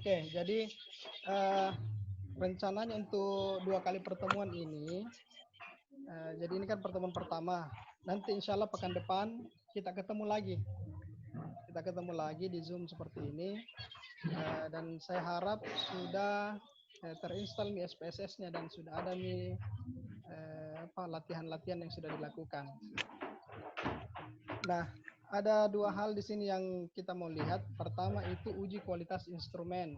Oke, jadi rencananya untuk 2 kali pertemuan ini, jadi ini kan pertemuan pertama. Nanti insya Allah pekan depan kita ketemu lagi. Kita ketemu lagi di Zoom seperti ini. Dan saya harap sudah terinstall Mi SPSS-nya dan sudah ada Mi latihan-latihan yang sudah dilakukan. Nah, ada 2 hal di sini yang kita mau lihat. Pertama itu uji kualitas instrumen.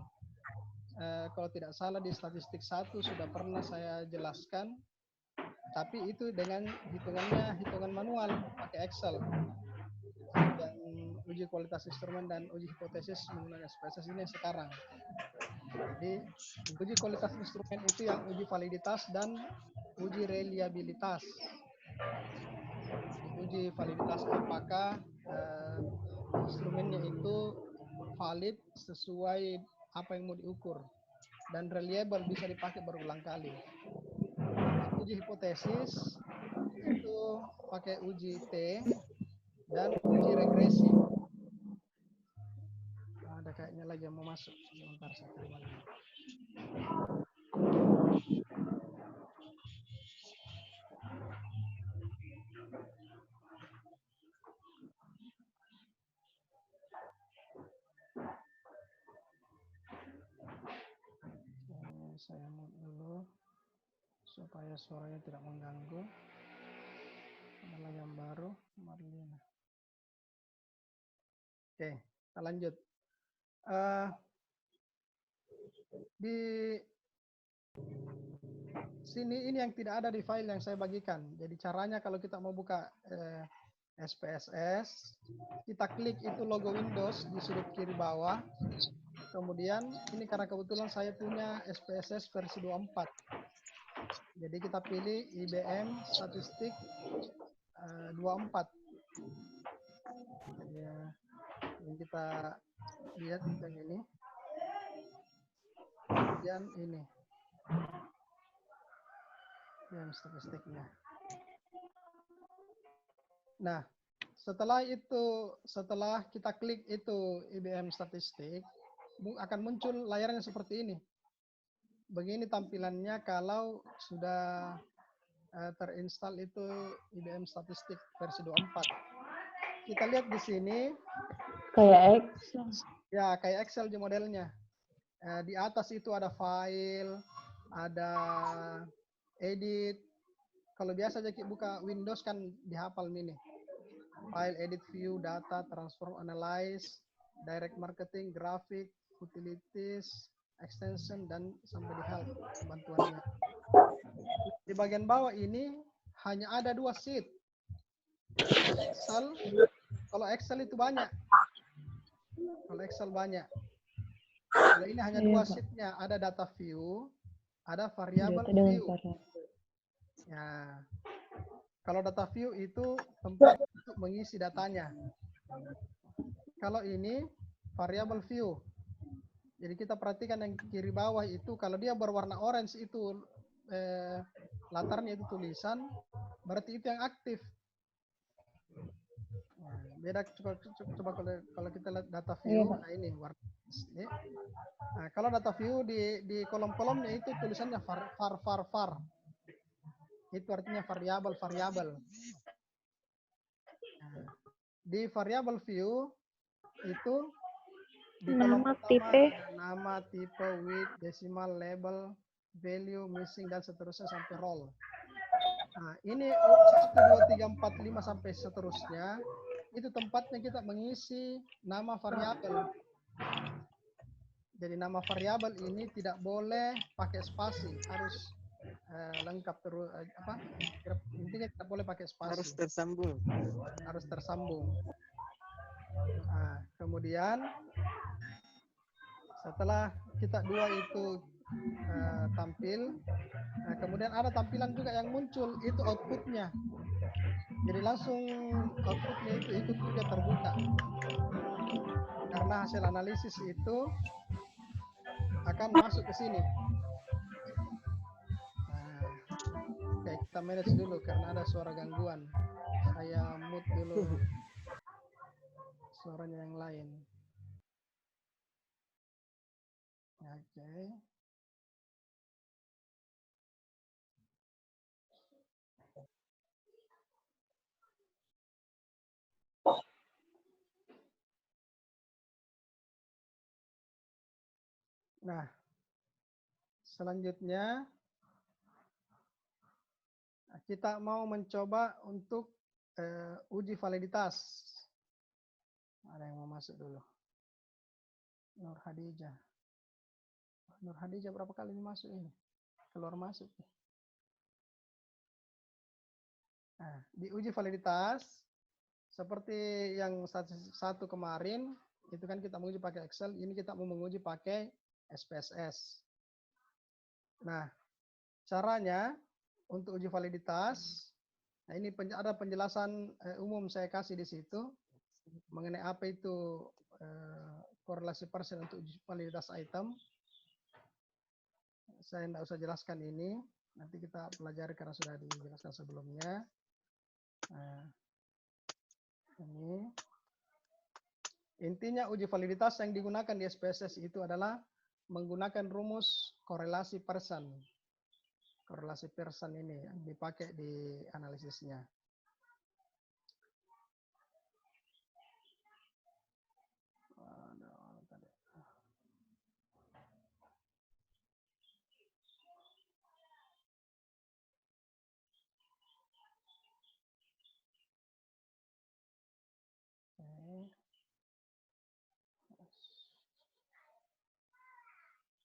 Kalau tidak salah di statistik 1 sudah pernah saya jelaskan, tapi itu dengan hitungan manual pakai Excel. Yang uji kualitas instrumen dan uji hipotesis menggunakan SPSS ini sekarang. Jadi uji kualitas instrumen itu yang uji validitas dan uji reliabilitas. Uji validitas apakah instrumennya itu valid sesuai apa yang mau diukur dan reliable bisa dipakai berulang kali. Uji hipotesis itu pakai uji T dan uji regresi. Ada kayaknya lagi yang mau masuk. Sebentar saya terima dulu. Saya mute dulu supaya suaranya tidak mengganggu. Ada lagi yang baru, Marlina. Oke, kita lanjut. Di sini ini yang tidak ada di file yang saya bagikan. Jadi caranya kalau kita mau buka SPSS, kita klik itu logo Windows di sudut kiri bawah. Kemudian ini karena kebetulan saya punya SPSS versi 24. Jadi kita pilih IBM Statistik 24. Ya, ini kita lihat yang ini. Kemudian ini. IBM Statistiknya. Nah, setelah kita klik itu IBM Statistik, akan muncul layarnya seperti ini. Begini tampilannya kalau sudah terinstall itu IBM Statistik versi 24. Kita lihat di sini. Kayak Excel. Ya, kayak Excel di modelnya. Di atas itu ada file, ada edit. Kalau biasa aja buka Windows kan dihafal ini. File, edit, view, data, transform, analyze, direct marketing, grafik, utilities, extension, dan sampai di help bantuannya. Di bagian bawah ini hanya ada 2 sheet. Excel, kalau Excel itu banyak. Kalau Excel banyak. Kalau ini hanya 2 sheet-nya, ada data view, ada variable view. Ya. Kalau data view itu tempat untuk mengisi datanya. Kalau ini variable view. Jadi kita perhatikan yang kiri bawah itu, kalau dia berwarna orange itu latarnya itu tulisan, berarti itu yang aktif. Nah, beda coba kalau kita lihat data view, nah ini warna ini. Nah, kalau data view di kolom-kolomnya itu tulisannya var. Itu artinya variabel. Nah, di variable view itu di kolom pertama nama, tipe, width, decimal, label, value, missing, dan seterusnya sampai roll. Nah, ini 1, 2, 3, 4, 5 sampai seterusnya. Itu tempatnya kita mengisi nama variabel. Jadi nama variabel ini tidak boleh pakai spasi, harus lengkap terus intinya tidak boleh pakai spasi. Harus tersambung. Nah, kemudian setelah kita 2 itu tampil, nah, kemudian ada tampilan juga yang muncul, itu outputnya. Jadi langsung outputnya itu ikut juga terbuka. Karena hasil analisis itu akan masuk ke sini. Nah, oke, kita manage dulu karena ada suara gangguan. Saya mute dulu suaranya yang lain. Oke. Nah, selanjutnya kita mau mencoba untuk uji validitas. Ada yang mau masuk dulu. Nur Hadijah. Nur Hadijah berapa kali ini masuk ini? Keluar masuk. Nah, di uji validitas, seperti yang satu kemarin, itu kan kita menguji pakai Excel, ini kita mau menguji pakai SPSS. Nah, caranya untuk uji validitas, nah ini ada penjelasan umum saya kasih di situ, mengenai apa itu korelasi parsial untuk uji validitas item. Saya tidak usah jelaskan ini, nanti kita pelajari karena sudah dijelaskan sebelumnya. Nah, ini intinya uji validitas yang digunakan di SPSS itu adalah menggunakan rumus korelasi Pearson. Korelasi Pearson ini yang dipakai di analisisnya.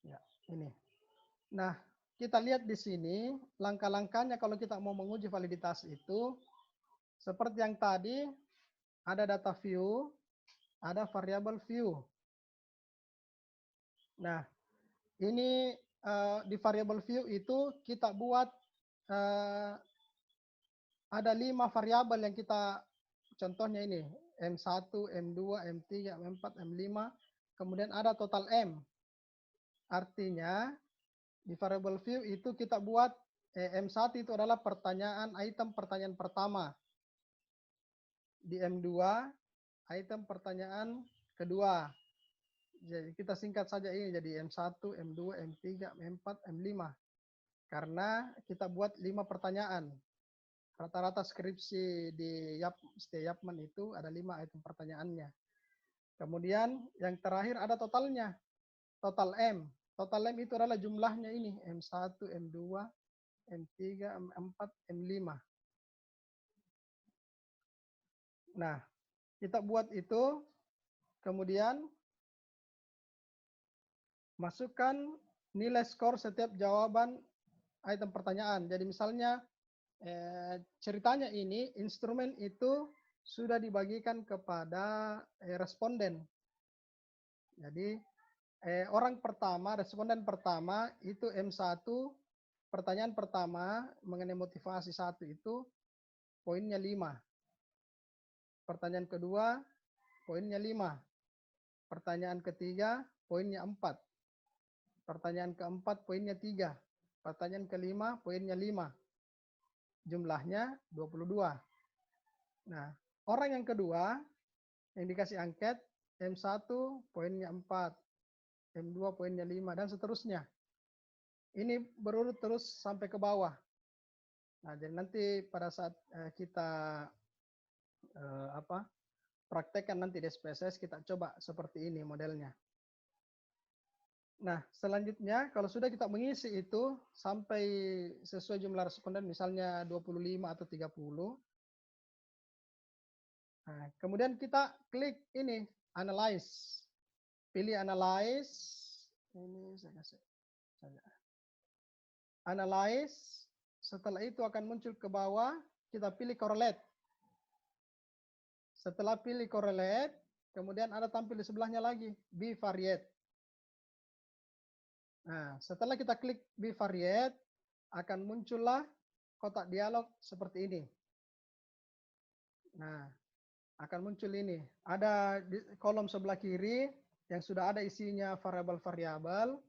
Ya, ini. Nah, kita lihat di sini langkah-langkahnya kalau kita mau menguji validitas itu seperti yang tadi, ada data view, ada variable view. Nah, ini di variable view itu kita buat ada 5 variabel yang kita, contohnya ini, M1, M2, M3, M4, M5, kemudian ada total M. Artinya, di variable view itu kita buat M1 itu adalah pertanyaan item pertanyaan pertama. Di M2 item pertanyaan kedua. Jadi kita singkat saja ini jadi M1, M2, M3, M4, M5. Karena kita buat 5 pertanyaan. Rata-rata skripsi di Yapman itu ada 5 item pertanyaannya. Kemudian yang terakhir ada totalnya. Total M. Total M itu adalah jumlahnya ini. M1, M2, M3, M4, M5. Nah, kita buat itu. Kemudian masukkan nilai skor setiap jawaban item pertanyaan. Jadi misalnya ceritanya ini instrumen itu sudah dibagikan kepada responden. Jadi orang pertama, responden pertama itu M1, pertanyaan pertama mengenai motivasi 1 itu poinnya 5. Pertanyaan kedua poinnya 5. Pertanyaan ketiga poinnya 4. Pertanyaan keempat poinnya 3. Pertanyaan kelima poinnya 5. Jumlahnya 22. Nah, orang yang kedua yang dikasih angket M1 poinnya 4, M2 poinnya 5 dan seterusnya. Ini berurut terus sampai ke bawah. Nah, jadi nanti pada saat kita praktekkan nanti di SPSS kita coba seperti ini modelnya. Nah, selanjutnya kalau sudah kita mengisi itu sampai sesuai jumlah responden misalnya 25 atau 30. Nah, kemudian kita klik ini analyze. Pilih analyze. Ini saya kasih saja. Analyze. Setelah itu akan muncul ke bawah, kita pilih correlate. Setelah pilih correlate, kemudian ada tampil di sebelahnya lagi bivariate. Nah, setelah kita klik bivariate, akan muncullah kotak dialog seperti ini. Nah, akan muncul ini. Ada di kolom sebelah kiri yang sudah ada isinya variabel-variabel.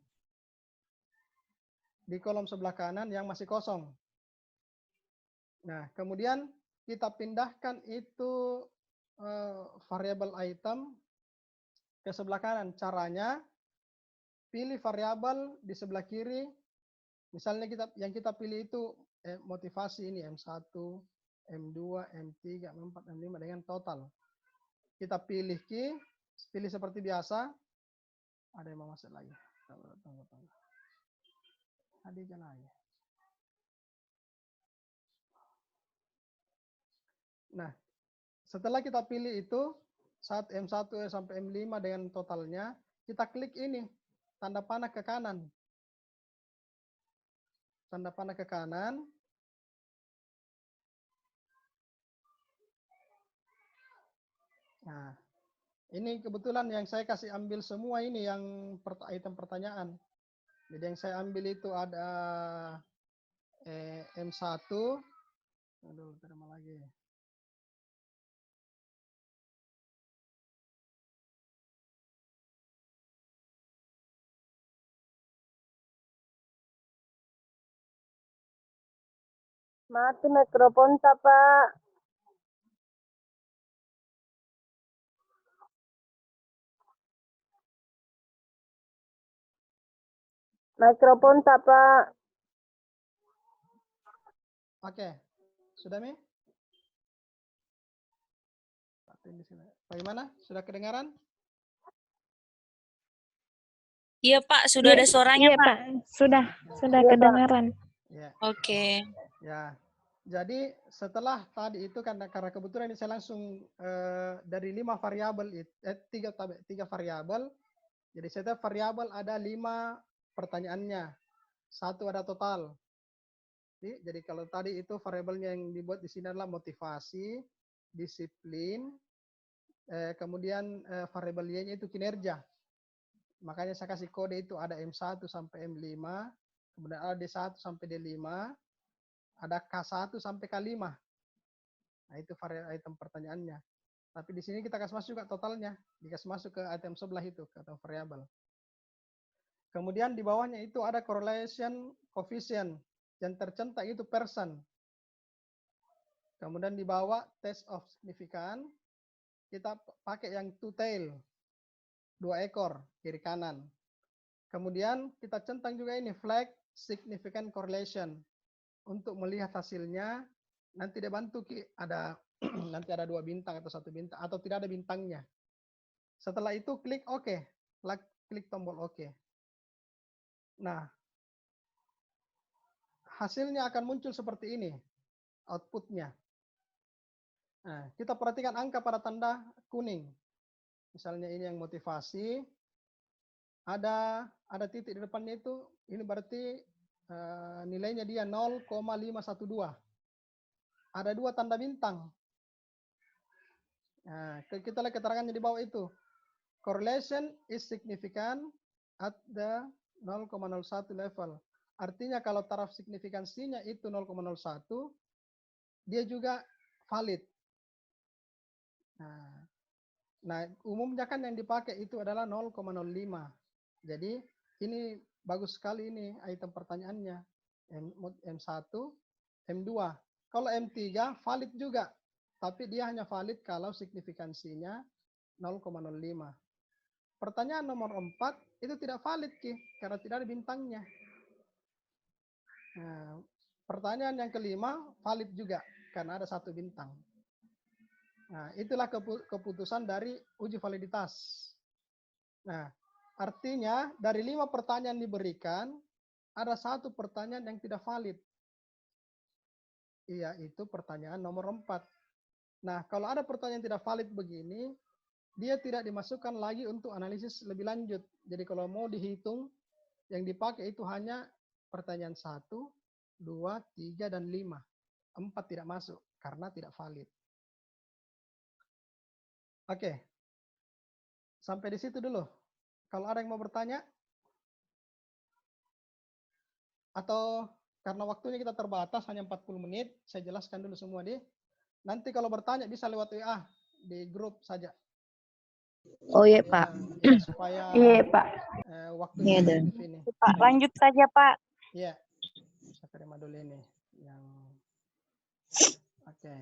Di kolom sebelah kanan yang masih kosong. Nah, kemudian kita pindahkan itu variabel item ke sebelah kanan. Caranya pilih variabel di sebelah kiri. Misalnya yang kita pilih itu motivasi ini M1, M2, M3, M4, M5 dengan total. Kita pilih key, pilih seperti biasa. Ada yang mau masuk lagi. Tunggu. Ada lagi. Nah, setelah kita pilih itu, saat M1 sampai M5 dengan totalnya, kita klik ini, tanda panah ke kanan. Tanda panah ke kanan. Nah, ini kebetulan yang saya kasih ambil semua ini yang item pertanyaan. Jadi yang saya ambil itu ada M1. Aduh, terima lagi. Mati mikrofon Pak. Mikrofon Pak. Oke. Sudah, Mi? Bagaimana? Sudah kedengaran? Iya Pak, sudah ada suaranya Iya, Pak. Pak. Sudah Iya, kedengaran. Ya. Oke. Ya. Jadi setelah tadi itu karena kebetulan ini saya langsung dari 5 variabel tiga variabel. Jadi setiap variabel ada 5 pertanyaannya. 1 ada total. Jadi kalau tadi itu variabelnya yang dibuat di sini adalah motivasi, disiplin, kemudian variabel Y-nya itu kinerja. Makanya saya kasih kode itu ada M1 sampai M5, kemudian ada D1 sampai D5, ada K1 sampai K5. Nah, itu item pertanyaannya. Tapi di sini kita kasih masuk juga totalnya, dikasih masuk ke item sebelah itu, ke item variabel. Kemudian di bawahnya itu ada correlation coefficient, yang tercentak itu persen. Kemudian di bawah test of significance, kita pakai yang two tail, 2 ekor, kiri kanan. Kemudian kita centang juga ini flag significant correlation. Untuk melihat hasilnya, nanti dia bantu ada nanti ada 2 bintang atau 1 bintang atau tidak ada bintangnya. Setelah itu klik OK, klik tombol OK. Nah, hasilnya akan muncul seperti ini, outputnya. Nah, kita perhatikan angka pada tanda kuning. Misalnya ini yang motivasi, ada titik di depannya itu, ini berarti nilainya dia 0,512. Ada 2 tanda bintang. Nah, kita lihat keterangannya di bawah itu. Correlation is significant at the 0,01 level. Artinya kalau taraf signifikansinya itu 0,01, dia juga valid. Nah, umumnya kan yang dipakai itu adalah 0,05. Jadi ini bagus sekali ini item pertanyaannya. M1, M2. Kalau M3 valid juga, tapi dia hanya valid kalau signifikansinya 0,05. Pertanyaan nomor 4 itu tidak valid, karena tidak ada bintangnya. Nah, pertanyaan yang kelima valid juga, karena ada 1 bintang. Nah, itulah keputusan dari uji validitas. Nah, artinya dari 5 pertanyaan diberikan, ada 1 pertanyaan yang tidak valid. Yaitu pertanyaan nomor 4. Nah, kalau ada pertanyaan tidak valid begini, dia tidak dimasukkan lagi untuk analisis lebih lanjut. Jadi kalau mau dihitung, yang dipakai itu hanya pertanyaan 1, 2, 3, dan 5. 4 tidak masuk, karena tidak valid. Oke. Sampai di situ dulu. Kalau ada yang mau bertanya, atau karena waktunya kita terbatas, hanya 40 menit, saya jelaskan dulu semua deh. Nanti kalau bertanya bisa lewat WA, di grup saja. Oh iya, Pak. Supaya Iya, Pak. waktunya Iya, efektif ini. Pak, lanjut saja Pak. Iya. Saya terima dulu ini. Oke.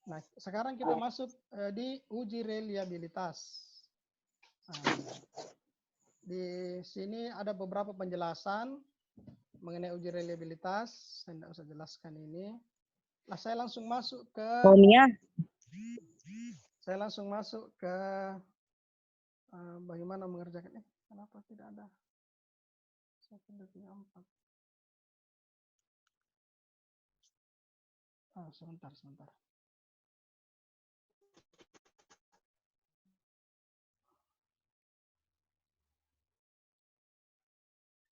Nah, sekarang kita masuk di uji reliabilitas. di sini ada beberapa penjelasan mengenai uji reliabilitas. Saya tidak usah jelaskan ini. Nah, saya langsung masuk ke bagaimana mengerjakan. Kenapa tidak ada? Sebentar.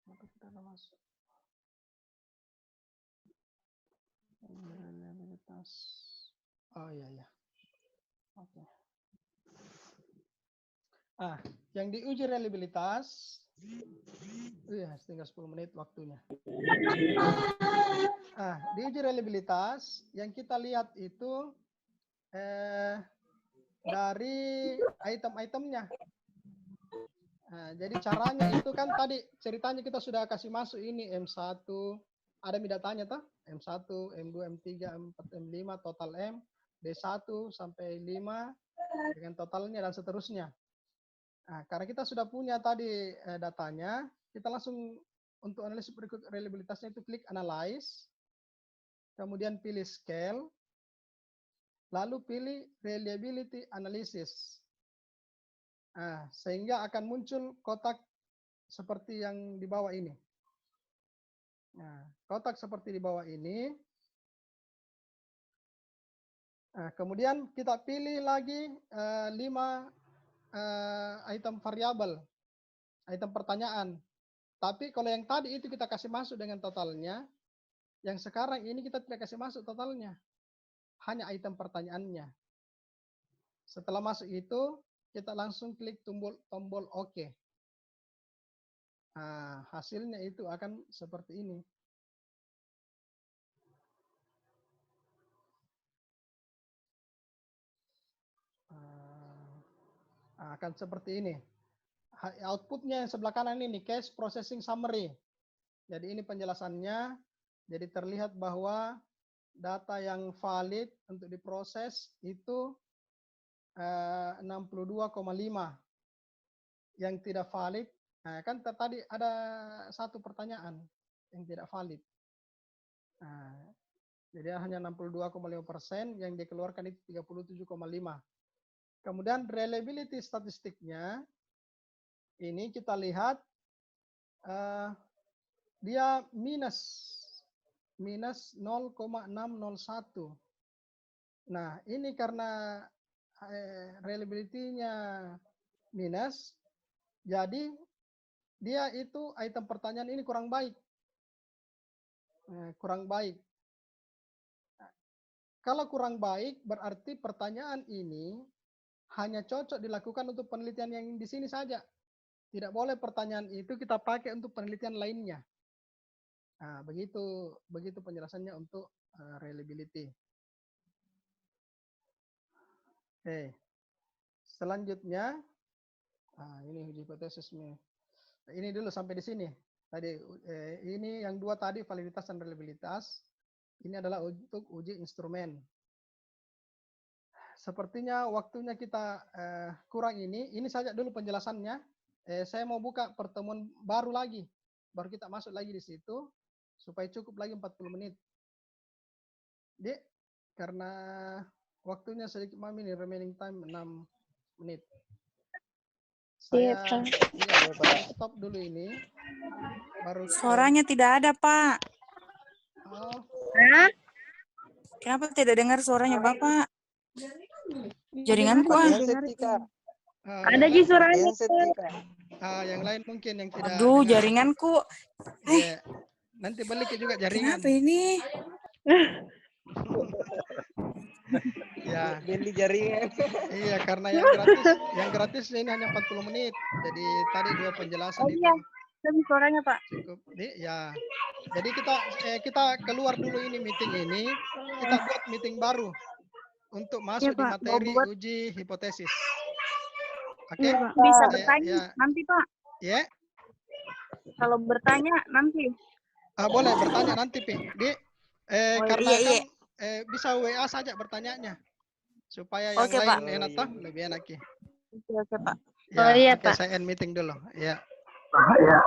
Kenapa tidak ada masuk? Reliabilitas. Oh iya. Oke. Yang diuji reliabilitas, tinggal 10 menit waktunya. Diuji reliabilitas, yang kita lihat itu dari item-itemnya. Jadi caranya itu kan tadi ceritanya kita sudah kasih masuk ini M1, ada datanya toh? M1, M2, M3, M4, M5, total M, D1 sampai 5 dengan totalnya dan seterusnya. Karena kita sudah punya tadi datanya, kita langsung untuk analisis berikut reliabilitasnya itu klik analyze, kemudian pilih scale, lalu pilih reliability analysis. Sehingga akan muncul kotak seperti yang di bawah ini. Kotak seperti di bawah ini. Kemudian kita pilih lagi 5 item variabel, item pertanyaan. Tapi kalau yang tadi itu kita kasih masuk dengan totalnya, yang sekarang ini kita tidak kasih masuk totalnya, hanya item pertanyaannya. Setelah masuk itu, kita langsung klik tombol OK. Hasilnya itu akan seperti ini. Akan seperti ini. Outputnya yang sebelah kanan ini, case processing summary. Jadi ini penjelasannya. Jadi terlihat bahwa data yang valid untuk diproses itu 62,5. Yang tidak valid, kan tadi ada satu pertanyaan yang tidak valid. Jadi hanya 62,5%, yang dikeluarkan itu 37,5. Kemudian reliability statistiknya, ini kita lihat dia minus 0,601. Nah, ini karena reliability-nya minus, jadi dia itu item pertanyaan ini kurang baik. Kalau kurang baik, berarti pertanyaan ini hanya cocok dilakukan untuk penelitian yang di sini saja. Tidak boleh pertanyaan itu kita pakai untuk penelitian lainnya. Begitu penjelasannya untuk reliability. Oke. Selanjutnya, ini uji hipotesisnya. Ini dulu sampai di sini. Tadi ini yang dua tadi validitas dan reliabilitas. Ini adalah untuk uji instrumen. Sepertinya waktunya kita kurang ini. Ini saja dulu penjelasannya. Saya mau buka pertemuan baru lagi. Baru kita masuk lagi di situ. Supaya cukup lagi 40 menit. Jadi, karena waktunya sedikit mami nih, remaining time 6 menit. Saya stop dulu ini. Baru Suaranya tidak ada, Pak. Kenapa tidak dengar suaranya Bapak? Jaringanku ada di suaranya. Yang lain mungkin yang tidak. Aduh, jaringanku. Nanti balik juga jaringan. Kenapa ini? Ya. Beli jaringan. Iya, karena yang gratis ini hanya 40 menit. Jadi tadi dua penjelasan itu. Iya, lebih suaranya Pak. Cukup. Ya. Jadi kita keluar dulu ini meeting ini, kita buat meeting baru untuk masuk di materi uji hipotesis. Oke? Bisa bertanya nanti Pak. Ya. Kalau bertanya nanti. Boleh bertanya nanti, Pi. Karena iya. bisa WA saja bertanyanya. Supaya yang lain Pak. enak toh, lebih enak ya. Oke, Pak. Ya, Pak. Saya end meeting dulu. Ya. Ya.